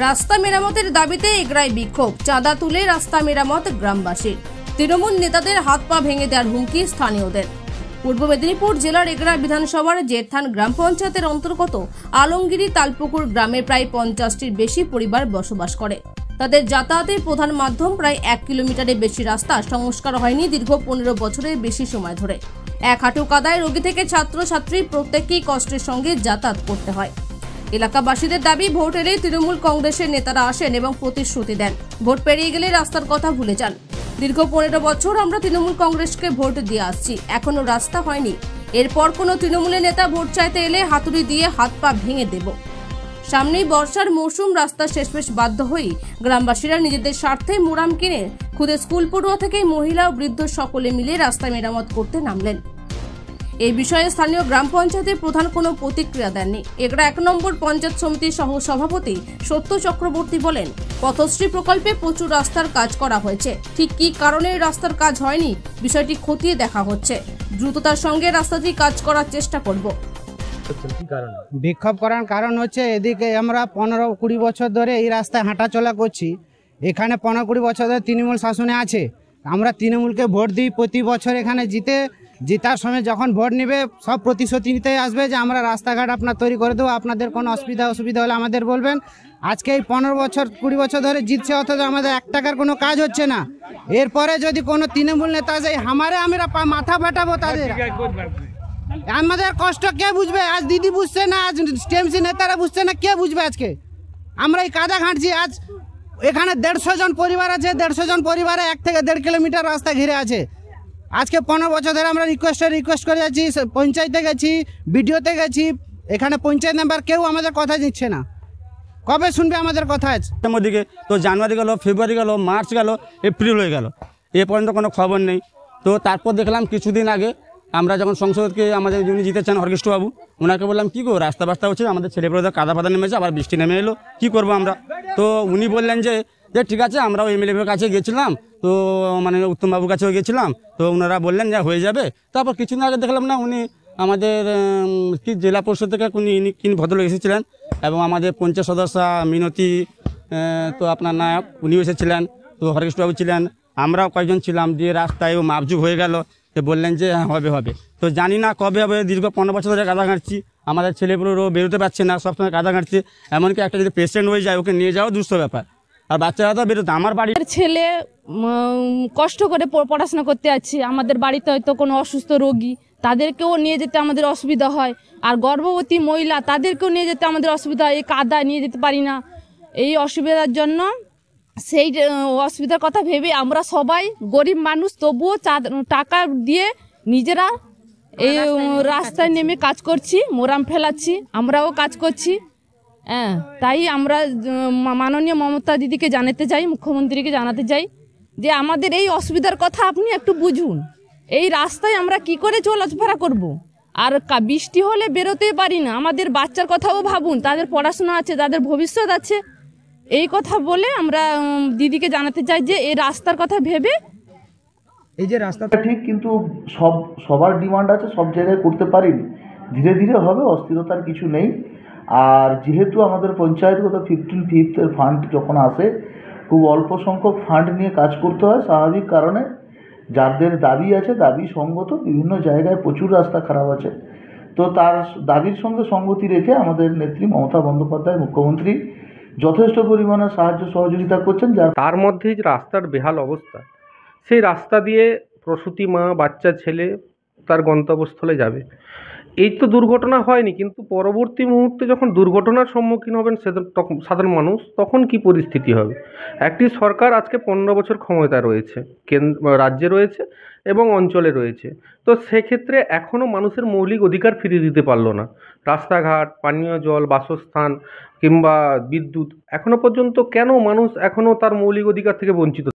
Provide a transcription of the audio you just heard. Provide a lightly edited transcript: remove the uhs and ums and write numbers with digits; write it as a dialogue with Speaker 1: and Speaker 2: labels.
Speaker 1: রাস্তা মেরামতের দাবিতে এগরায় বিক্ষোভ, চাঁদা তুলে রাস্তা মেরামত গ্রামবাসীর। তৃণমূল নেতাদের হাত পা ভেঙে দেওয়ার হুমকি স্থানীয়দের। পূর্ব মেদিনীপুর জেলার এগরা বিধানসভার জেরথান গ্রাম পঞ্চায়েতের অন্তর্গত আলমগিরি তালপুকুর গ্রামে প্রায় 50টির বেশি পরিবার বসবাস করে। তাদের যাতায়াতের প্রধান মাধ্যম প্রায় 1 কিলোমিটারের বেশি রাস্তা সংস্কার হয়নি দীর্ঘ 15 বছরের বেশি সময় ধরে। এক হাঁটু কাদায় রোগী থেকে ছাত্রছাত্রী প্রত্যেককেই কষ্টের সঙ্গে যাতায়াত করতে হয়। এলাকাবাসীদের দাবি, ভোট এলেই তৃণমূল কংগ্রেসের নেতারা আসেন এবং প্রতিশ্রুতি দেন, ভোট পেরিয়ে গেলে রাস্তার কথা ভুলে যান। দীর্ঘ 15 বছর আমরা তৃণমূল কংগ্রেসকে ভোট দিয়ে আসছি, এখনো রাস্তা হয়নি। এরপর কোনো তৃণমূলের নেতা ভোট চাইতে এলে হাতুড়ি দিয়ে হাত পা ভেঙে দেব। সামনেই বর্ষার মৌসুম, রাস্তা শেষমেশ বাধ্য হয়েই গ্রামবাসীরা নিজেদের স্বার্থে মুরাম কিনে খুদে স্কুল পড়ুয়া থেকে মহিলা ও বৃদ্ধ সকলে মিলে রাস্তা মেরামত করতে নামলেন। এই বিষয়ে স্থানীয় গ্রাম পঞ্চায়েতের প্রধান কোনো প্রতিক্রিয়া দেননি। এগরা 1 নম্বর পঞ্চায়েত সমিতির সহ সভাপতি সত্য চক্রবর্তী বলেন, পথশ্রী প্রকল্পে প্রচুর রাস্তার কাজ করা হয়েছে, ঠিক কী কারণে রাস্তার কাজ হয়নি বিষয়টি খতিয়ে দেখা হচ্ছে। দ্রুততার সঙ্গে রাস্তাটি কাজ করার চেষ্টা করব।
Speaker 2: বিক্ষোভ করার কারণ হচ্ছে, এদিকে আমরা 15-20 বছর ধরে এই রাস্তায় হাঁটাচলা করছি। এখানে 15-20 বছর ধরে তৃণমূল শাসনে আছে। আমরা তৃণমূলকে ভোট দিই প্রতি বছর। এখানে জিতার সময় যখন ভোট নেবে সব প্রতিশ্রুতি নিতে আসবে যে আমরা রাস্তাঘাট আপনার তৈরি করে দেবো, আপনাদের কোনো অসুবিধা হলে আমাদের বলবেন। আজকে এই 15-20 বছর ধরে জিতছে, অথচ আমাদের 1 টাকার কোনো কাজ হচ্ছে না। এরপরে যদি কোনো তৃণমূল নেতা আসে আমরা মাথা ফাটাবো তাদের। আমাদের কষ্ট কে বুঝবে? আজ দিদি বুঝছে না, আজ টিএমসি নেতারা বুঝছে না, কে বুঝবে? আজকে আমরা এই কাদা ঘাঁটছি। আজ এখানে 150 জন পরিবার আছে, 150 জন পরিবারে 1 থেকে 1.5 কিলোমিটার রাস্তা ঘিরে আছে। আজকে 15 বছর ধরে আমরা রিকোয়েস্ট করে যাচ্ছি, পঞ্চায়েতে গেছি, বিডিওতে গেছি, এখানে পঞ্চায়েত মেম্বার কেউ আমাদের কথা দিচ্ছে না। কবে শুনবে আমাদের কথা?
Speaker 3: ওদিকে তো জানুয়ারি গেল, ফেব্রুয়ারি গেল, মার্চ গেল, এপ্রিল হয়ে গেল, এ পর্যন্ত কোনো খবর নেই। তো তারপর দেখলাম কিছুদিন আগে আমরা যখন সংসদকে আমাদের যিনি জিতেছেন হরকৃষ্ণবাবু, ওনাকে বললাম কী গো রাস্তা হচ্ছে, আমাদের ছেলেপেলেদের কাদা ফাদা নেমেছে, আবার বৃষ্টি নেমে এলো, কী করবো আমরা? তো উনি বললেন যে ঠিক আছে, আমরাও এমএলএর কাছে গেছিলাম, তো মানে উত্তমবাবুর কাছেও গেছিলাম, তো ওনারা বললেন যে হয়ে যাবে। তারপর কিছুদিন আগে দেখলাম না, উনি আমাদের কি জেলা পরিষদ থেকে তিনি ভদ্রলোক এসেছিলেন, এবং আমাদের পঞ্চায়েত সদস্য মিনতি তো আপনার নায়ক উনিও এসেছিলেন, তো হরকৃষ্ণবাবু ছিলেন, আমরাও কয়েকজন ছিলাম। দিয়ে রাস্তায় মাপজুপ হয়ে গেল, তো বললেন যে হ্যাঁ হবে। তো জানি না কবে হবে। দীর্ঘ 15 বছর ধরে কাদা ঘাঁটছি, আমাদের ছেলেপুলেরও বেরোতে পারছে না, সবসময় কাদা ঘাঁটছে। এমনকি একটা যদি পেশেন্ট হয়ে যায়, ওকে নিয়ে যাওয়া দুঃস্থ ব্যাপার, আর বাচ্চারা তো বেরোতে। আমার বাড়ির
Speaker 4: ছেলে কষ্ট করে পড়াশোনা করতে যাচ্ছে, আমাদের বাড়িতে হয়তো কোনো অসুস্থ রোগী, তাদেরকেও নিয়ে যেতে আমাদের অসুবিধা হয়। আর গর্ভবতী মহিলা, তাদেরকেও নিয়ে যেতে আমাদের অসুবিধা হয়, এই কাদা নিয়ে যেতে পারি না। এই অসুবিধার জন্য, সেই অসুবিধার কথা ভেবে আমরা সবাই গরিব মানুষ, তবুও টাকা দিয়ে নিজেরা এই রাস্তায় নেমে কাজ করছি, মোরাম ফেলাচ্ছি, আমরাও কাজ করছি। হ্যাঁ, তাই আমরা মাননীয় মমতা দিদিকে জানাতে চাই, মুখ্যমন্ত্রীকে জানাতে চাই যে আমাদের এই অসুবিধার কথা আপনি একটু বুঝুন। এই রাস্তায় আমরা কি করে চলাফেরা করব? আর বৃষ্টি হলে বেরোতেই পারি না। আমাদের বাচ্চার কথাও ভাবুন, তাদের পড়াশোনা আছে, তাদের ভবিষ্যৎ আছে। এই কথা বলে আমরা দিদিকে জানাতে চাই যে এই রাস্তার কথা ভেবে।
Speaker 5: এই যে রাস্তাটা ঠিক, কিন্তু সবার ডিমান্ড আছে, সব জায়গায় করতে পারিনি। ধীরে ধীরে হবে, অস্থিরতার কিছু নেই। আর যেহেতু আমাদের পঞ্চায়েতগত 15th ফান্ড যখন আসে, খুব অল্প সংখ্যক ফান্ড নিয়ে কাজ করতে হয়। স্বাভাবিক কারণে যাদের দাবি আছে, দাবি সঙ্গত, বিভিন্ন জায়গায় প্রচুর রাস্তা খারাপ আছে। তো তার দাবির সঙ্গে সঙ্গতি রেখে আমাদের নেত্রী মমতা বন্দ্যোপাধ্যায়, মুখ্যমন্ত্রী, যথেষ্ট পরিমাণে সাহায্য সহযোগিতা করছেন। তার মধ্যেই যে রাস্তার বেহাল অবস্থা, সেই রাস্তা দিয়ে প্রসূতি মা, বাচ্চা ছেলে তার গন্তব্যস্থলে যাবে। এই তো দুর্ঘটনা হয়নি, কিন্তু পরবর্তী মুহূর্তে যখন দুর্ঘটনার সম্মুখীন হবেন সাধারণ মানুষ, তখন কি পরিস্থিতি হবে? একটি সরকার আজকে 15 বছর ক্ষমতায় রয়েছে, রাজ্যে রয়েছে এবং অঞ্চলে রয়েছে। তো সেক্ষেত্রে এখনও মানুষের মৌলিক অধিকার ফিরিয়ে দিতে পারলো না। রাস্তাঘাট, পানীয় জল, বাসস্থান কিংবা বিদ্যুৎ, এখনো পর্যন্ত কেন মানুষ এখনও তার মৌলিক অধিকার থেকে বঞ্চিত?